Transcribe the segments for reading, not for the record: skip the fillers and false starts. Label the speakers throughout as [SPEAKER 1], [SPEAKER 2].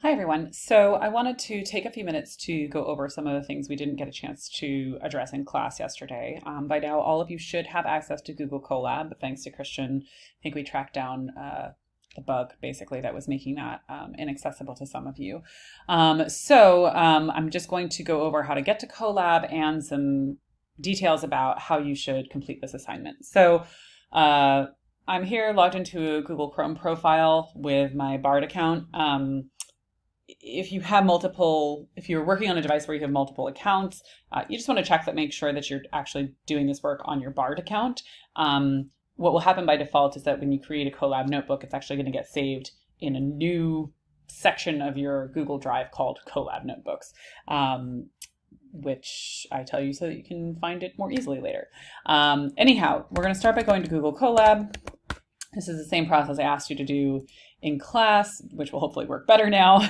[SPEAKER 1] Hi, everyone. So I wanted to take a few minutes to go over some of the things we didn't get a chance to address in class yesterday. By now, all of you should have access to Google Colab, but thanks to Christian, I think we tracked down the bug, basically, that was making that inaccessible to some of you. I'm just going to go over how to get to Colab and some details about how you should complete this assignment. I'm here logged into a Google Chrome profile with my Bard account. If you're working on a device where you have multiple accounts, you just want to check that, make sure that you're actually doing this work on your Bard account. What will happen by default is that when you create a Colab notebook, it's actually going to get saved in a new section of your Google Drive called Colab Notebooks, which I tell you so that you can find it more easily later. Anyhow, we're going to start by going to Google Colab. This is the same process I asked you to do in class, which will hopefully work better now.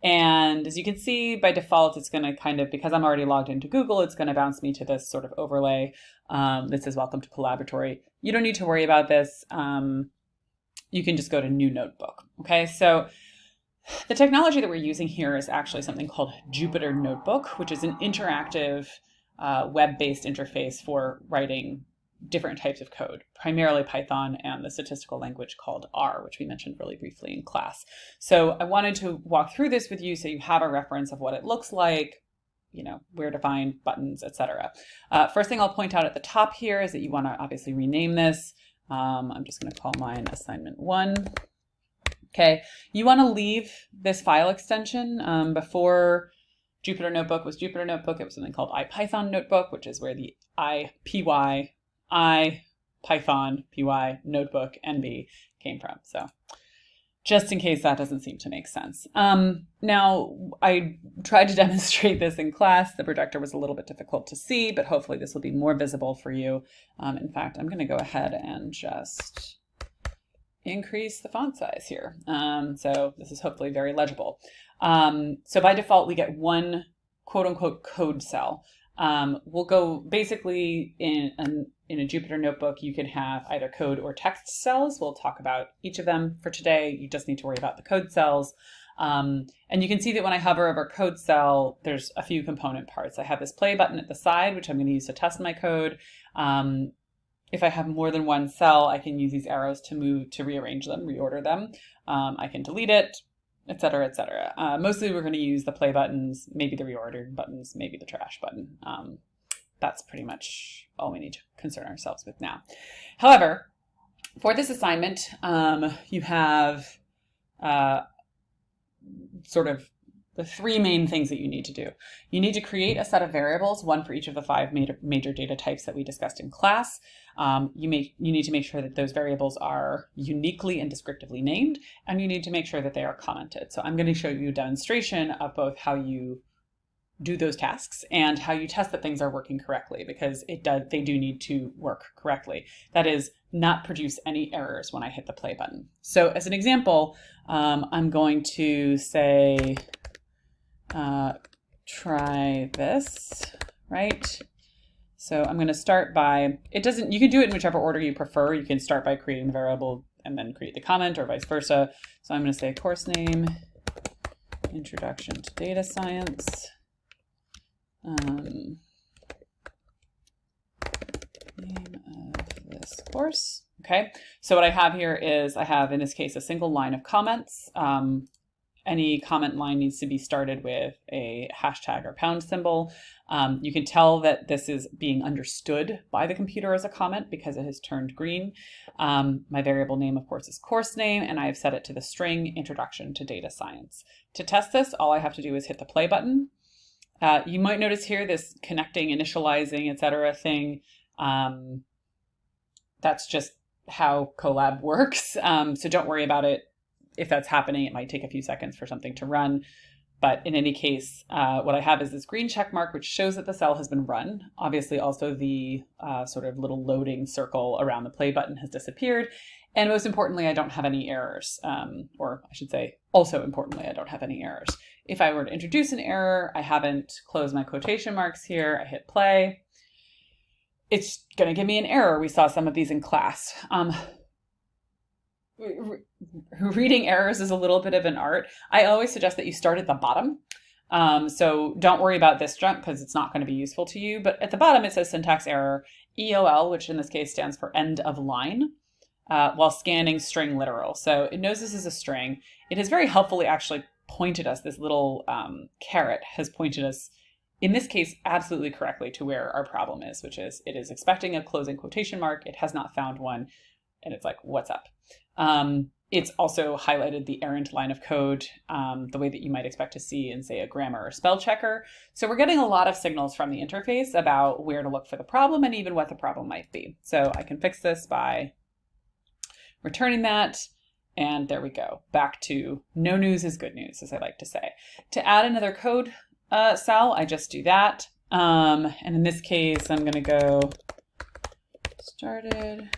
[SPEAKER 1] And as you can see, by default, it's going to because I'm already logged into Google, it's going to bounce me to this sort of overlay that says Welcome to Collaboratory. You don't need to worry about this. You can just go to New Notebook. Okay, so the technology that we're using here is actually something called Jupyter Notebook, which is an interactive web-based interface for writing different types of code, primarily Python and the statistical language called R, which we mentioned really briefly in class. So I wanted to walk through this with you so you have a reference of what it looks like, where to find buttons, etc. First thing I'll point out at the top here is that you want to obviously rename this. I'm just going to call mine assignment 1. Okay, you want to leave this file extension. Before Jupyter Notebook was Jupyter Notebook, it was something called IPython Notebook, which is where the Python py notebook NB came from. So just in case that doesn't seem to make sense. Now, I tried to demonstrate this in class. The projector was a little bit difficult to see, but hopefully this will be more visible for you. In fact, I'm going to go ahead and just increase the font size here. So this is hopefully very legible. So by default, we get one quote unquote code cell. We'll go basically in a Jupyter Notebook, you can have either code or text cells. We'll talk about each of them for today. You just need to worry about the code cells. And you can see that when I hover over code cell, there's a few component parts. I have this play button at the side, which I'm going to use to test my code. If I have more than one cell, I can use these arrows to rearrange them, reorder them. I can delete it, etc., etc. Mostly we're going to use the play buttons, maybe the reordered buttons, maybe the trash button. That's pretty much all we need to concern ourselves with now. However, for this assignment, you have sort of the three main things that you need to do. You need to create a set of variables, one for each of the 5 major data types that we discussed in class. You need to make sure that those variables are uniquely and descriptively named, and you need to make sure that they are commented. So I'm going to show you a demonstration of both how you do those tasks and how you test that things are working correctly, because they do need to work correctly. That is, not produce any errors when I hit the play button. So as an example, I'm going to say, try this, right? So I'm going to start by, you can do it in whichever order you prefer. You can start by creating the variable and then create the comment, or vice versa. So I'm going to say course name, introduction to data science. Name of this course. Okay, so what I have here is I have, in this case, a single line of comments. Any comment line needs to be started with a hashtag or pound symbol. You can tell that this is being understood by the computer as a comment because it has turned green. My variable name, of course, is course name, and I have set it to the string introduction to data science. To test this, all I have to do is hit the play button. You might notice here this connecting, initializing, etc. thing. That's just how Colab works. So don't worry about it. If that's happening, it might take a few seconds for something to run. But in any case, what I have is this green check mark, which shows that the cell has been run. Obviously, also the sort of little loading circle around the play button has disappeared. And most importantly, I don't have any errors. Or I should say, also importantly, I don't have any errors. If I were to introduce an error, I haven't closed my quotation marks here. I hit play. It's going to give me an error. We saw some of these in class. reading errors is a little bit of an art. I always suggest that you start at the bottom. So don't worry about this junk because it's not going to be useful to you. But at the bottom, it says syntax error, EOL, which in this case stands for end of line, while scanning string literal. So it knows this is a string. It has very helpfully actually pointed us, this little caret has pointed us, in this case, absolutely correctly to where our problem is, which is it is expecting a closing quotation mark. It has not found one. And it's like, what's up? It's also highlighted the errant line of code the way that you might expect to see in, say, a grammar or spell checker. So we're getting a lot of signals from the interface about where to look for the problem and even what the problem might be. So I can fix this by returning that. And there we go. Back to no news is good news, as I like to say. To add another code cell, I just do that. And in this case, I'm going to go started.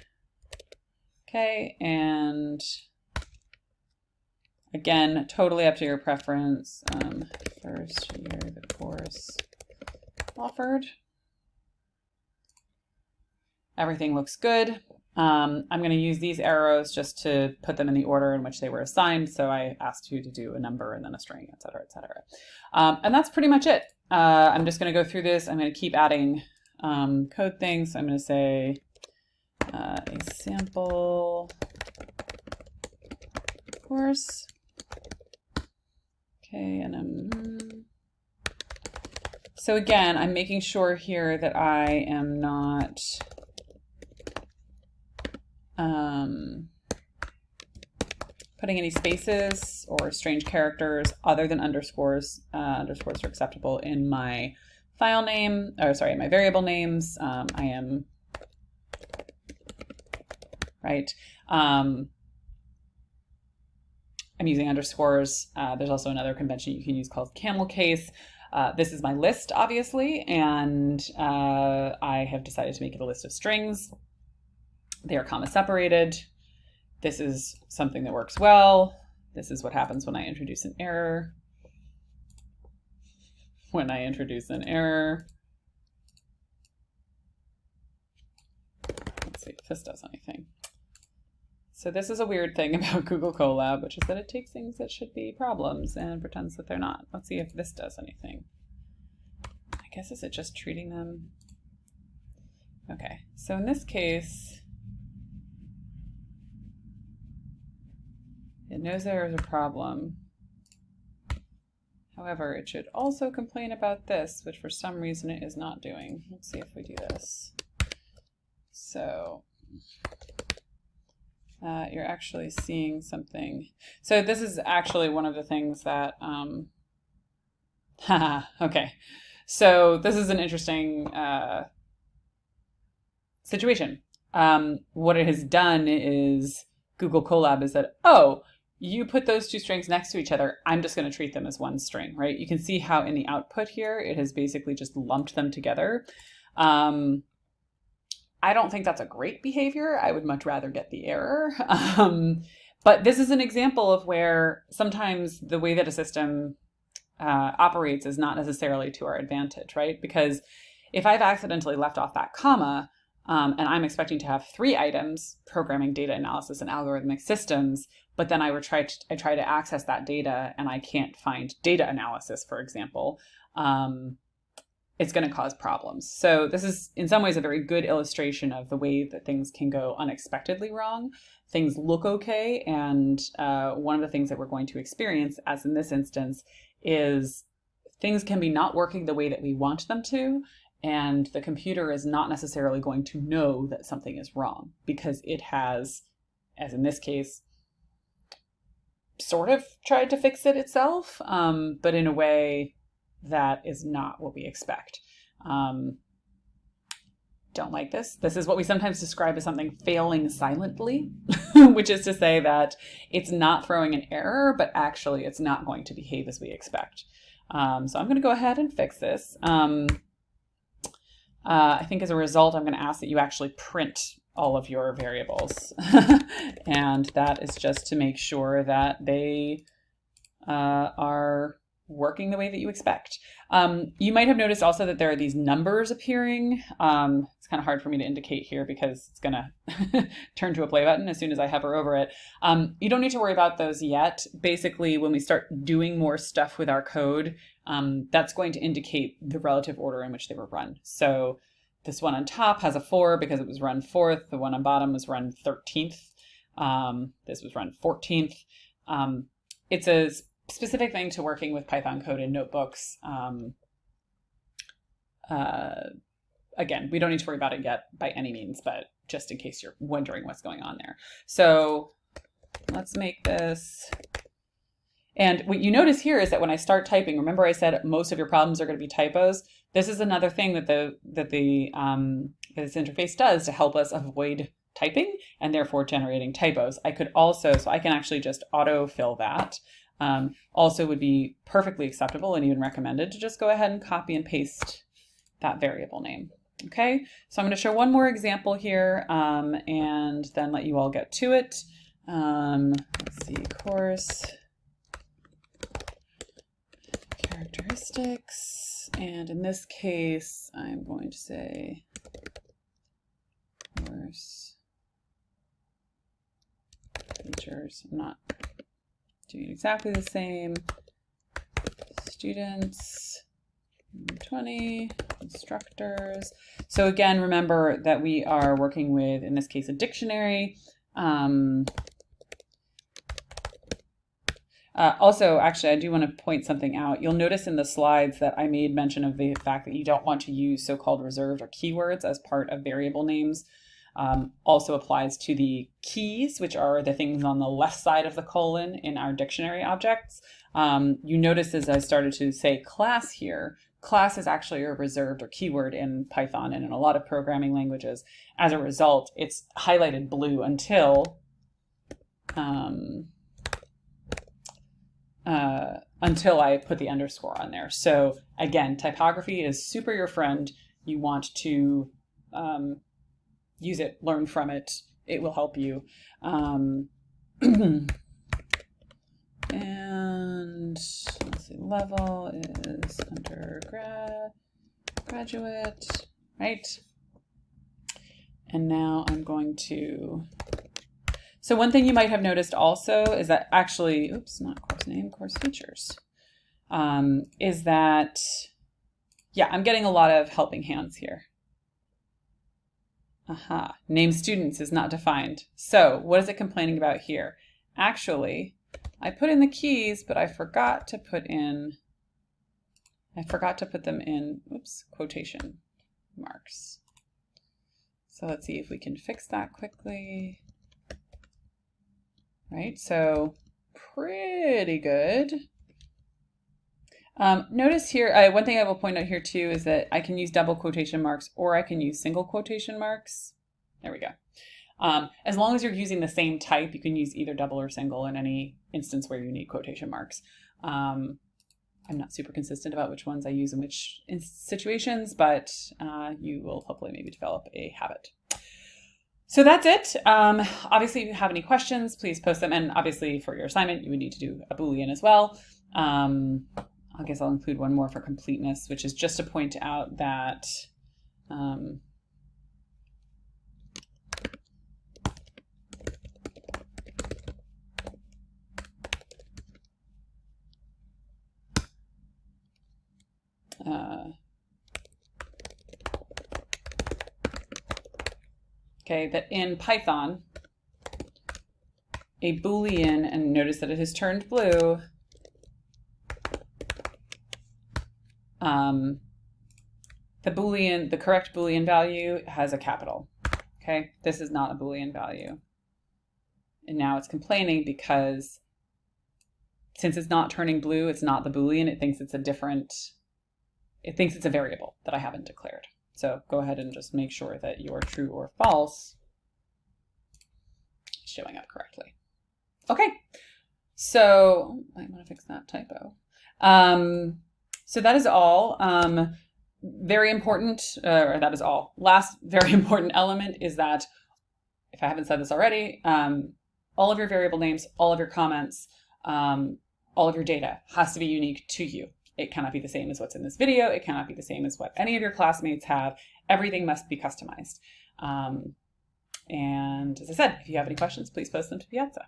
[SPEAKER 1] Okay, and again, totally up to your preference. First year the course offered. Everything looks good. I'm going to use these arrows just to put them in the order in which they were assigned. So I asked you to do a number and then a string, et cetera, et cetera. And that's pretty much it. I'm just going to go through this. I'm going to keep adding code things. So I'm going to say a sample course. Okay, and so again, I'm making sure here that I am not putting any spaces or strange characters other than underscores. Underscores are acceptable in my file name, or sorry, my variable names. I am right. I'm using underscores. There's also another convention you can use called camel case. This is my list, obviously, and I have decided to make it a list of strings. They are comma separated. This is something that works well. This is what happens when I introduce an error. When I introduce an error. Let's see if this does anything. So this is a weird thing about Google Colab, which is that it takes things that should be problems and pretends that they're not. Let's see if this does anything. I guess, is it just treating them? Okay, so in this case, it knows there is a problem. However, it should also complain about this, which for some reason it is not doing. Let's see if we do this. So you're actually seeing something. So this is actually one of the things that, okay. So this is an interesting situation. What it has done is Google Colab is that, oh, you put those two strings next to each other, I'm just going to treat them as one string, right? You can see how in the output here, it has basically just lumped them together. I don't think that's a great behavior. I would much rather get the error. But this is an example of where sometimes the way that a system operates is not necessarily to our advantage, right? Because if I've accidentally left off that comma, and I'm expecting to have 3 items, programming, data analysis, and algorithmic systems, but then I try to access that data and I can't find data analysis, for example, it's going to cause problems. So this is in some ways a very good illustration of the way that things can go unexpectedly wrong. Things look okay, and one of the things that we're going to experience, as in this instance, is things can be not working the way that we want them to, and the computer is not necessarily going to know that something is wrong because it has, as in this case, sort of tried to fix it itself, but in a way that is not what we expect. Don't like this. This is what we sometimes describe as something failing silently, which is to say that it's not throwing an error, but actually it's not going to behave as we expect. So I'm going to go ahead and fix this. I think as a result, I'm going to ask that you actually print all of your variables. And that is just to make sure that they are working the way that you expect. You might have noticed also that there are these numbers appearing. It's kind of hard for me to indicate here because it's going to turn to a play button as soon as I hover over it. You don't need to worry about those yet. Basically, when we start doing more stuff with our code, that's going to indicate the relative order in which they were run. So this one on top has a 4 because it was run 4th. The one on bottom was run 13th. This was run 14th. It's a specific thing to working with Python code in notebooks. Again, we don't need to worry about it yet by any means, but just in case you're wondering what's going on there. So let's make this. And what you notice here is that when I start typing, remember I said most of your problems are going to be typos. This is another thing that this interface does to help us avoid typing and therefore generating typos. I could also, so I can actually just autofill that. Also would be perfectly acceptable and even recommended to just go ahead and copy and paste that variable name. Okay, so I'm going to show one more example here and then let you all get to it. Let's see, course characteristics, and in this case, I'm going to say course features. I'm not doing exactly the same. Students 20, instructors. So again, remember that we are working with, in this case, a dictionary. Also, actually, I do want to point something out. You'll notice in the slides that I made mention of the fact that you don't want to use so-called reserved or keywords as part of variable names. Also applies to the keys, which are the things on the left side of the colon in our dictionary objects. You notice as I started to say class here, class is actually a reserved or keyword in Python and in a lot of programming languages. As a result, it's highlighted blue until I put the underscore on there. So again, typography is super your friend. You want to use it, learn from it. It will help you. And let's see, level is graduate, right? And now I'm going to, so one thing you might have noticed also is that actually, oops, not course name, course features, is that, yeah, I'm getting a lot of helping hands here. Aha, name students is not defined. So what is it complaining about here? Actually, I put in the keys, but I forgot to put them in, oops, quotation marks. So let's see if we can fix that quickly. Right, so pretty good. Notice here, one thing I will point out here too is that I can use double quotation marks or I can use single quotation marks. There we go. As long as you're using the same type, you can use either double or single in any instance where you need quotation marks. I'm not super consistent about which ones I use in which situations, but you will hopefully maybe develop a habit. So that's it. Obviously, if you have any questions, please post them. And obviously for your assignment, you would need to do a Boolean as well. I guess I'll include one more for completeness, which is just to point out that okay, that in Python, a Boolean, and notice that it has turned blue, the correct Boolean value has a capital. Okay, this is not a Boolean value. And now it's complaining because since it's not turning blue, it's not the Boolean, it thinks it's a variable that I haven't declared. So go ahead and just make sure that your true or false is showing up correctly. Okay, so I want to fix that typo. So that is all. Very important, or that is all. Last very important element is that, if I haven't said this already, all of your variable names, all of your comments, all of your data has to be unique to you. It cannot be the same as what's in this video. It cannot be the same as what any of your classmates have. Everything must be customized. And as I said, if you have any questions, please post them to Piazza.